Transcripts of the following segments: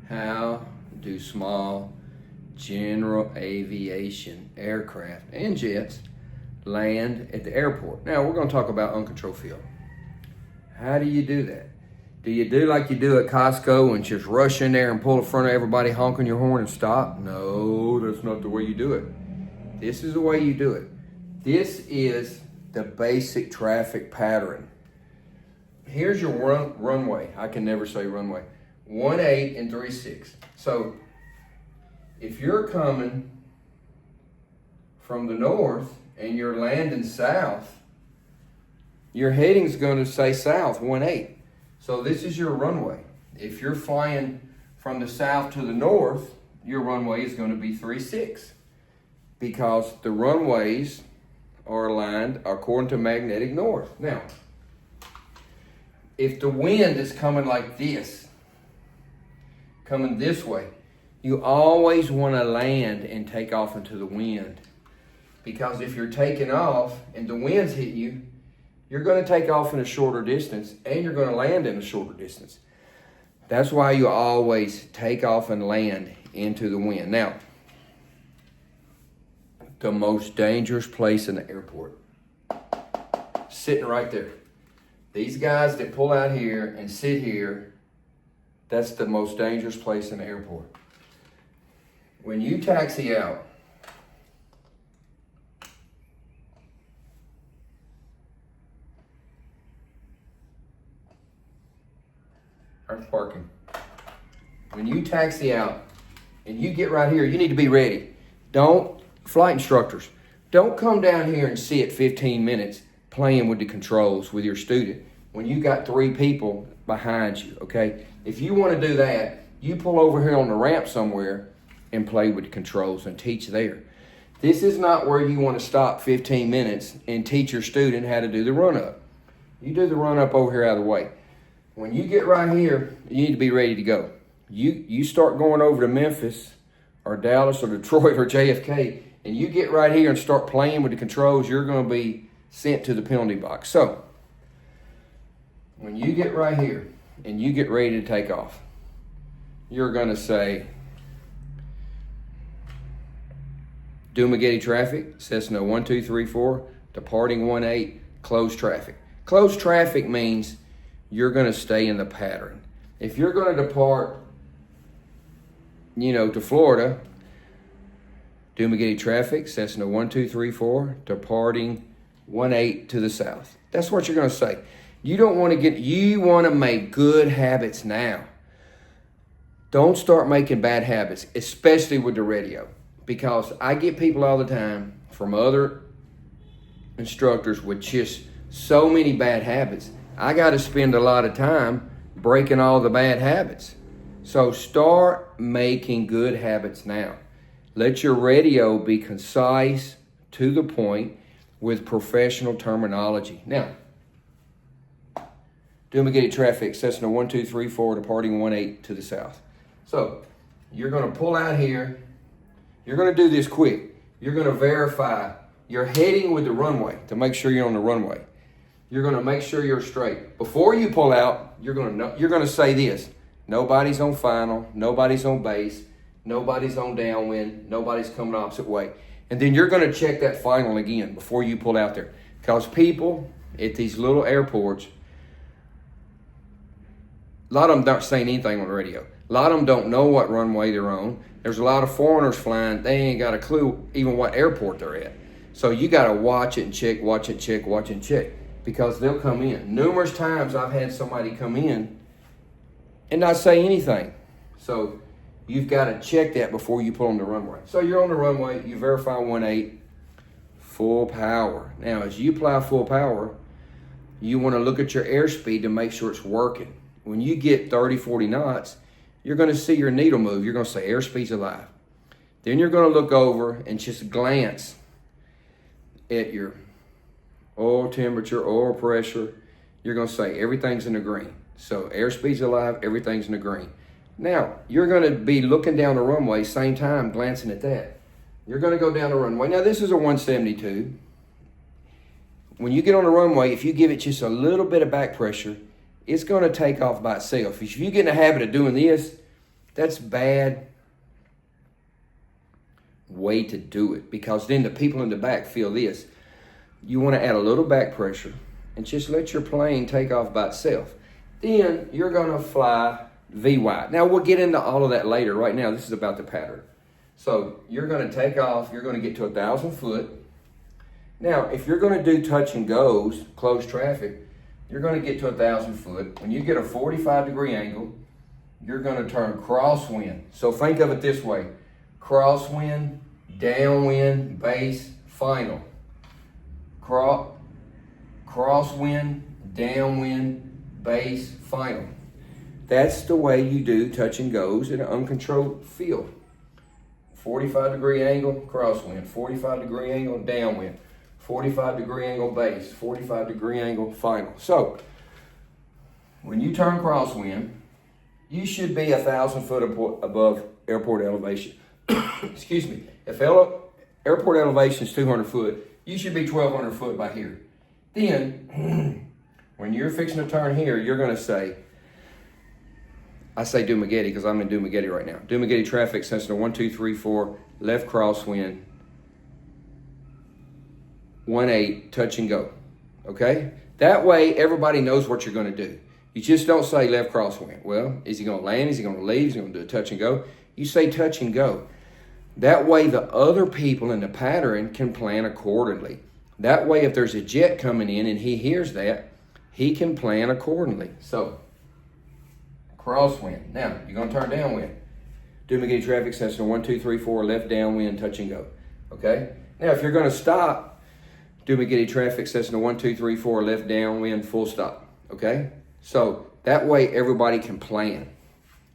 How do small general aviation aircraft and jets land at the airport? Now we're going to talk about uncontrolled field. How do you do that? Do you do like you do at Costco and just rush in there and pull in front of everybody, honking your horn and stop? No, that's not the way you do it. This is the way you do it. This is the basic traffic pattern. Here's your runway. I can never say runway. 18 and 36. So if you're coming from the north and you're landing south, your heading's going to say south, 18. So this is your runway. If you're flying from the south to the north, your runway is going to be 36 because the runways are aligned according to magnetic north. Now, if the wind is coming like this, coming this way, you always want to land and take off into the wind. Because if you're taking off and the wind's hitting you, you're going to take off in a shorter distance and you're going to land in a shorter distance. That's why you always take off and land into the wind. Now, the most dangerous place in the airport, sitting right there. These guys that pull out here and sit here, that's the most dangerous place in the airport. When you taxi out, or parking. When you taxi out and you get right here, you need to be ready. Flight instructors, don't come down here and sit 15 minutes playing with the controls with your student when you got 3 people behind you, okay? If you want to do that, you pull over here on the ramp somewhere and play with the controls and teach there. This is not where you want to stop 15 minutes and teach your student how to do the run-up. You do the run-up over here out of the way. When you get right here, you need to be ready to go. You start going over to Memphis or Dallas or Detroit or JFK, and you get right here and start playing with the controls, you're going to be sent to the penalty box. So, when you get right here and you get ready to take off, you're going to say, Dumagetti traffic, Cessna 1234, departing 18, closed traffic. Closed traffic means you're going to stay in the pattern. If you're going to depart, to Florida, Dumagetti traffic, Cessna 1234, departing 18 to the south. That's what you're going to say. You want to make good habits now. Don't start making bad habits, especially with the radio. Because I get people all the time from other instructors with just so many bad habits. I got to spend a lot of time breaking all the bad habits. So start making good habits now. Let your radio be concise, to the point, with professional terminology. Now, Dumagetti traffic, Cessna 1234, departing 18 to the south. So you're going to pull out here. You're going to do this quick. You're going to verify your heading with the runway to make sure you're on the runway. You're going to make sure you're straight. Before you pull out, you're going to say this: nobody's on final, nobody's on base, nobody's on downwind, nobody's coming opposite way. And then you're going to check that final again before you pull out there. Because people at these little airports, a lot of them aren't saying anything on the radio. A lot of them don't know what runway they're on. There's a lot of foreigners flying. They ain't got a clue even what airport they're at. So you got to watch it and check, watch it, check, watch and check. Because they'll come in. Numerous times I've had somebody come in and not say anything. So you've got to check that before you pull on the runway. So you're on the runway, you verify 18, full power. Now as you apply full power, you want to look at your airspeed to make sure it's working. When you get 30, 40 knots, you're going to see your needle move. You're going to say airspeed's alive. Then you're going to look over and just glance at your oil temperature, oil pressure. You're going to say everything's in the green. So airspeed's alive, everything's in the green. Now, you're going to be looking down the runway, same time glancing at that. You're going to go down the runway. Now, this is a 172. When you get on the runway, if you give it just a little bit of back pressure, it's going to take off by itself. If you get in the habit of doing this, That's bad way to do it, because then the people in the back feel this. You want to add a little back pressure and just let your plane take off by itself. Then you're going to fly VY. Now we'll get into all of that later. Right now this is about the pattern. So you're going to take off, you're going to get to 1,000 foot. Now if you're going to do touch and goes, closed traffic, you're going to get to 1,000 foot. When you get a 45-degree angle, you're going to turn crosswind. So think of it this way. Crosswind, downwind, base, final. Crosswind, downwind, base, final. That's the way you do touch and goes in an uncontrolled field. 45-degree angle, crosswind. 45-degree angle, downwind. 45-degree angle, base. 45-degree angle, final. So, when you turn crosswind, you should be 1,000 foot above airport elevation. Excuse me. If airport elevation is 200 foot, you should be 1,200 foot by here. Then, when you're fixing to turn here, you're going to say, I say Dumageddon because I'm in Dumageddon right now. Dumageddon traffic, Cessna 1234, left crosswind, 18, touch and go. Okay? That way, everybody knows what you're going to do. You just don't say left crosswind. Well, is he going to land? Is he going to leave? Is he going to do a touch and go? You say touch and go. That way, the other people in the pattern can plan accordingly. That way, if there's a jet coming in and he hears that, he can plan accordingly. So, crosswind. Now, you're going to turn downwind. Dumageddon traffic, Cessna 1234, left downwind, touch and go. Okay? Now, if you're going to stop, Dumageddon traffic, Cessna 1234, left downwind, full stop. Okay? So, that way everybody can plan.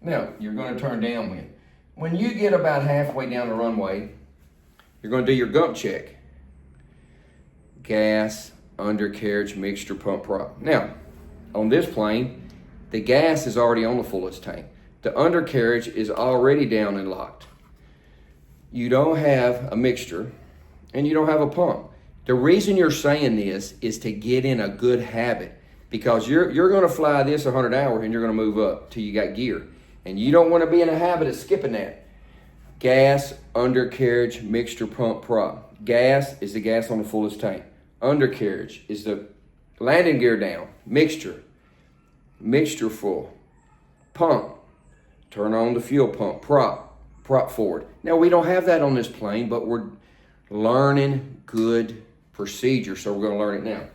Now, you're going to turn downwind. When you get about halfway down the runway, you're going to do your gump check. Gas, undercarriage, mixture, pump, prop. Now, on this plane, the gas is already on the fullest tank. The undercarriage is already down and locked. You don't have a mixture, and you don't have a pump. The reason you're saying this is to get in a good habit, because you're going to fly this 100 hours and you're going to move up till you got gear. And you don't want to be in a habit of skipping that. Gas, undercarriage, mixture, pump, prop. Gas is the gas on the fullest tank. Undercarriage is the landing gear down. Mixture full. Pump, turn on the fuel pump. Prop forward. Now, we don't have that on this plane, but we're learning good procedure, so we're going to learn it now.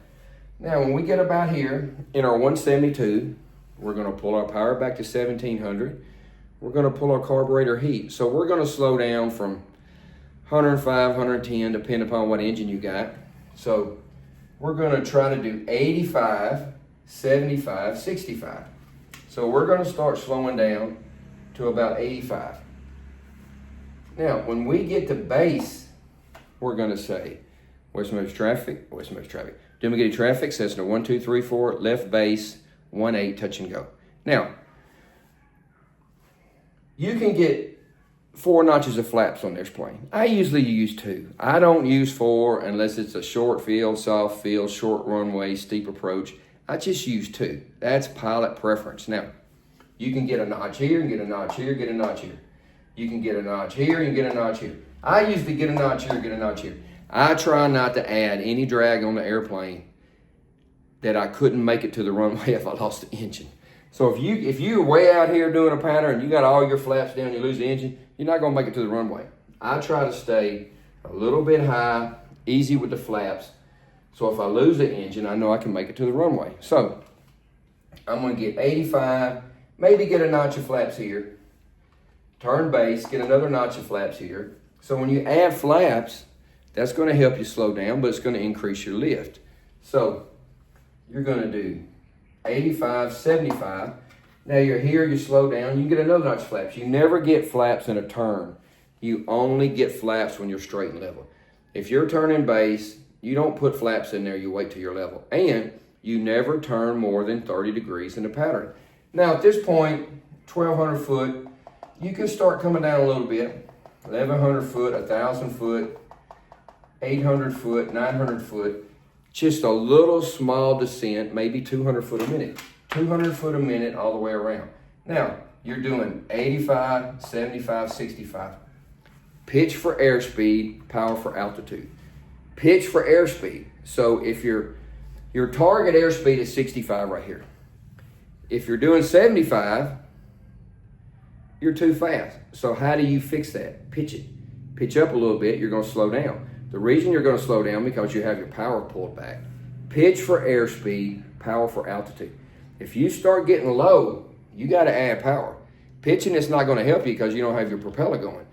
Now, when we get about here in our 172, we're going to pull our power back to 1700. We're going to pull our carburetor heat. So we're going to slow down from 105, 110, depending upon what engine you got. So we're going to try to do 85, 75, 65. So we're going to start slowing down to about 85. Now, when we get to base, we're going to say, westmost traffic. Dumageddon traffic, Cessna 1234, left base, 18, touch and go. Now, you can get 4 notches of flaps on this plane. I usually use 2. I don't use 4 unless it's a short field, soft field, short runway, steep approach. I just use 2. That's pilot preference. Now, you can get a notch here, and get a notch here, get a notch here. You can get a notch here, and get a notch here. I usually get a notch here, get a notch here. I try not to add any drag on the airplane that I couldn't make it to the runway if I lost the engine. So if you're way out here doing a pattern and you got all your flaps down, you lose the engine, you're not going to make it to the runway. I try to stay a little bit high, easy with the flaps. So if I lose the engine, I know I can make it to the runway. So I'm going to get 85, maybe get a notch of flaps here, turn base, get another notch of flaps here. So when you add flaps, that's going to help you slow down, but it's going to increase your lift. So you're going to do 85, 75. Now you're here, you slow down, you get another notch of flaps. You never get flaps in a turn. You only get flaps when you're straight and level. If you're turning base, you don't put flaps in there, you wait till you're level. And you never turn more than 30 degrees in the pattern. Now at this point, 1,200 foot, you can start coming down a little bit. 1,100 foot, 1,000 foot, 800 foot, 900 foot. Just a little small descent, maybe 200 foot a minute. 200 foot a minute all the way around. Now, you're doing 85, 75, 65. Pitch for airspeed, power for altitude. Pitch for airspeed. So if your target airspeed is 65 right here. If you're doing 75, you're too fast. So how do you fix that? Pitch it. Pitch up a little bit, you're going to slow down. The reason you're going to slow down because you have your power pulled back. Pitch for airspeed, power for altitude. If you start getting low, you got to add power. Pitching is not going to help you because you don't have your propeller going.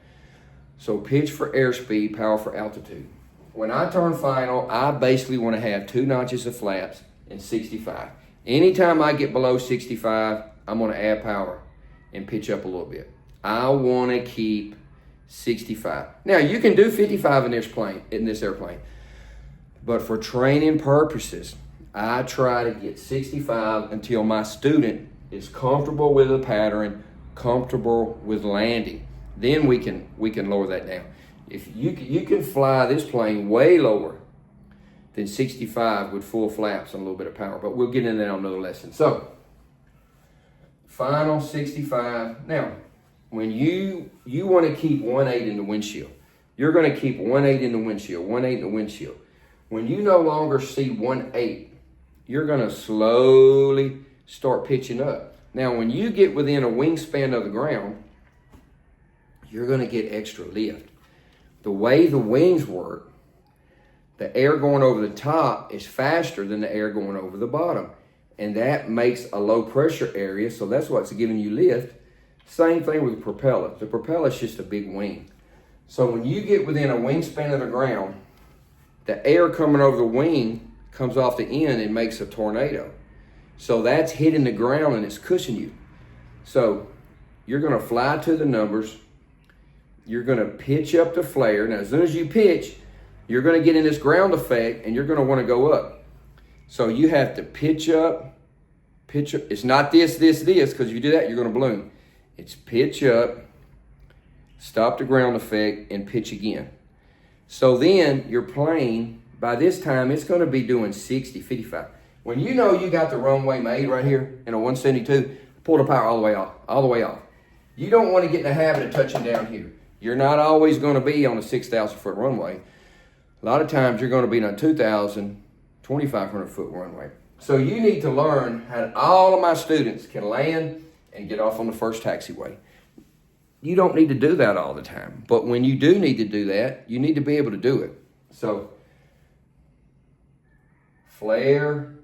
So pitch for airspeed, power for altitude. When I turn final, I basically want to have 2 notches of flaps and 65. Anytime I get below 65, I'm going to add power and pitch up a little bit. I want to keep 65. Now, you can do 55 in this airplane, but for training purposes, I try to get 65 until my student is comfortable with the pattern, comfortable with landing. Then we can lower that down. If you can fly this plane way lower than 65 with full flaps and a little bit of power, but we'll get into that on another lesson. So, final 65. Now, when you want to keep 1.8 in the windshield, you're going to keep 1.8 in the windshield, 1.8 in the windshield. When you no longer see 1.8, you're going to slowly start pitching up. Now, when you get within a wingspan of the ground, you're going to get extra lift. The way the wings work, the air going over the top is faster than the air going over the bottom. And that makes a low pressure area, so that's what's giving you lift. Same thing with the propeller. The propeller is just a big wing. So when you get within a wingspan of the ground, the air coming over the wing comes off the end and makes a tornado. So that's hitting the ground and it's cushioning you. So you're going to fly to the numbers. You're going to pitch up the flare. Now, as soon as you pitch, you're going to get in this ground effect and you're going to want to go up. So you have to pitch up, pitch up. It's not this, because if you do that, you're going to balloon. It's pitch up, stop the ground effect, and pitch again. So then your plane, by this time, it's going to be doing 60, 55. When you know you got the runway made right here in a 172, pull the power all the way off, all the way off. You don't want to get in the habit of touching down here. You're not always going to be on a 6,000 foot runway. A lot of times you're going to be on a 2,000, 2,500 foot runway. So you need to learn how all of my students can land and get off on the first taxiway. You don't need to do that all the time. But when you do need to do that, you need to be able to do it. So flare,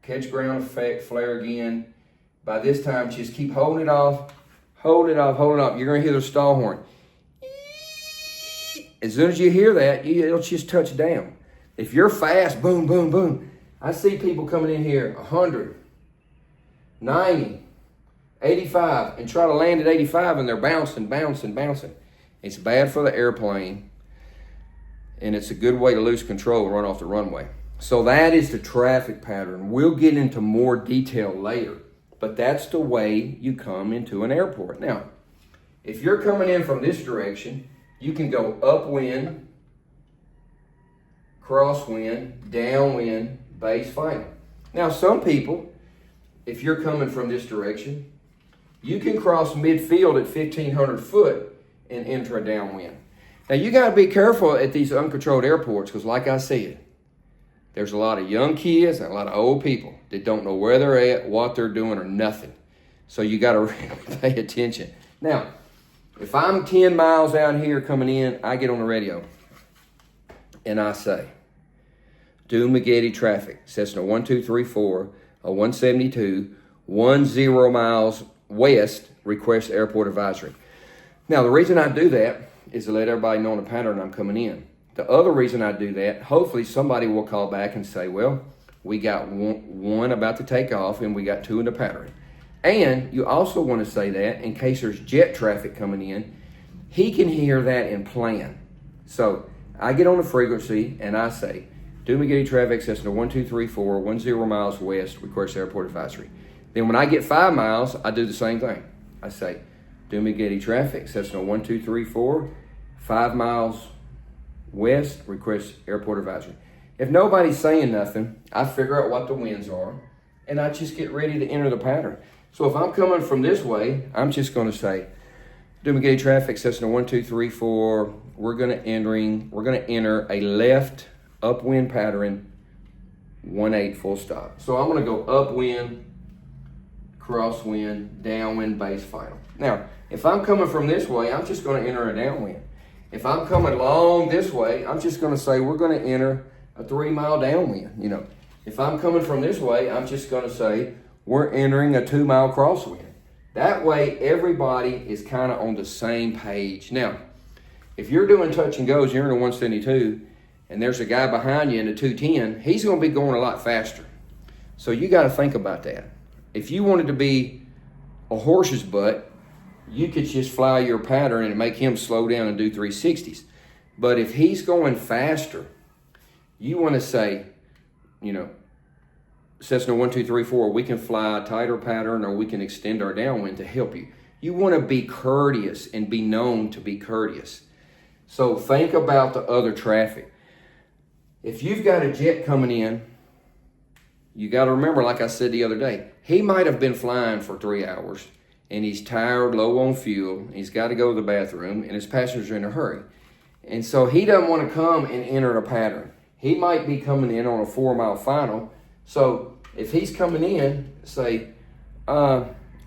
catch ground effect, flare again. By this time, just keep holding it off, hold it off, hold it off. You're going to hear the stall horn. As soon as you hear that, it'll just touch down. If you're fast, boom, boom, boom. I see people coming in here 100, 90, 85, and try to land at 85, and they're bouncing, bouncing, bouncing. It's bad for the airplane, and it's a good way to lose control and run off the runway. So that is the traffic pattern. We'll get into more detail later, but that's the way you come into an airport. Now, if you're coming in from this direction, you can go upwind, crosswind, downwind, base, final. Now, some people, if you're coming from this direction, you can cross midfield at 1,500 foot and enter a downwind. Now, you got to be careful at these uncontrolled airports because, like I said, there's a lot of young kids and a lot of old people that don't know where they're at, what they're doing, or nothing. So you got to really pay attention. Now, if I'm 10 miles out here coming in, I get on the radio and I say, Downwind traffic, Cessna 1234, a 172, 10 miles west, request airport advisory. Now, the reason I do that is to let everybody know the pattern I'm coming in. The other reason I do that, hopefully somebody will call back and say, well, we got one about to take off and we got 2 in the pattern. And you also want to say that in case there's jet traffic coming in, he can hear that and plan. So I get on the frequency and I say, Downwind traffic, Cessna 1234, 10 miles west, request airport advisory. Then when I get 5 miles, I do the same thing. I say, Downwind traffic, Cessna 1234, 5 miles west, request airport advisory. If nobody's saying nothing, I figure out what the winds are, and I just get ready to enter the pattern. So if I'm coming from this way, I'm just going to say, Dumaguete traffic, Cessna 1234. We're going to enter a left upwind pattern, 18 full stop. So I'm going to go upwind, crosswind, downwind, base final. Now, if I'm coming from this way, I'm just going to enter a downwind. If I'm coming along this way, I'm just going to say we're going to enter a 3 mile downwind. You know, if I'm coming from this way, I'm just going to say we're entering a 2 mile crosswind. That way, everybody is kind of on the same page. Now, if you're doing touch and goes, you're in a 172, and there's a guy behind you in a 210, he's going to be going a lot faster. So you got to think about that. If you wanted to be a horse's butt, you could just fly your pattern and make him slow down and do 360s. But if he's going faster, you want to say, you know, Cessna 1234, we can fly a tighter pattern or we can extend our downwind to help you. You want to be courteous and be known to be courteous. So think about the other traffic. If you've got a jet coming in, you got to remember, like I said the other day, he might have been flying for 3 hours and he's tired, low on fuel, he's got to go to the bathroom, and his passengers are in a hurry. And so he doesn't want to come and enter a pattern. He might be coming in on a 4 mile final. So if he's coming in, say,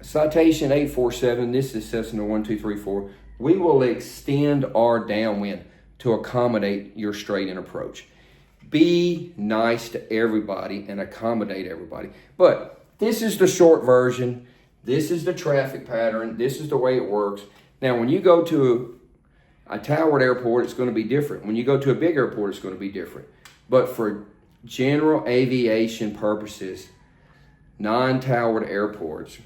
citation 847, this is Cessna 1234, we will extend our downwind to accommodate your straight-in approach. Be nice to everybody and accommodate everybody. But this is the short version. This is the traffic pattern. This is the way it works. Now, when you go to a towered airport, it's going to be different. When you go to a big airport, it's going to be different. But for general aviation purposes, non-towered airports,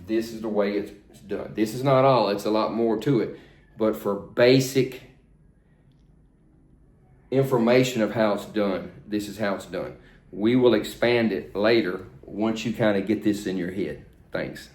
this is the way it's done. This is not all. It's a lot more to it. But for basic information of how it's done, this is how it's done. We will expand it later once you kind of get this in your head. Thanks.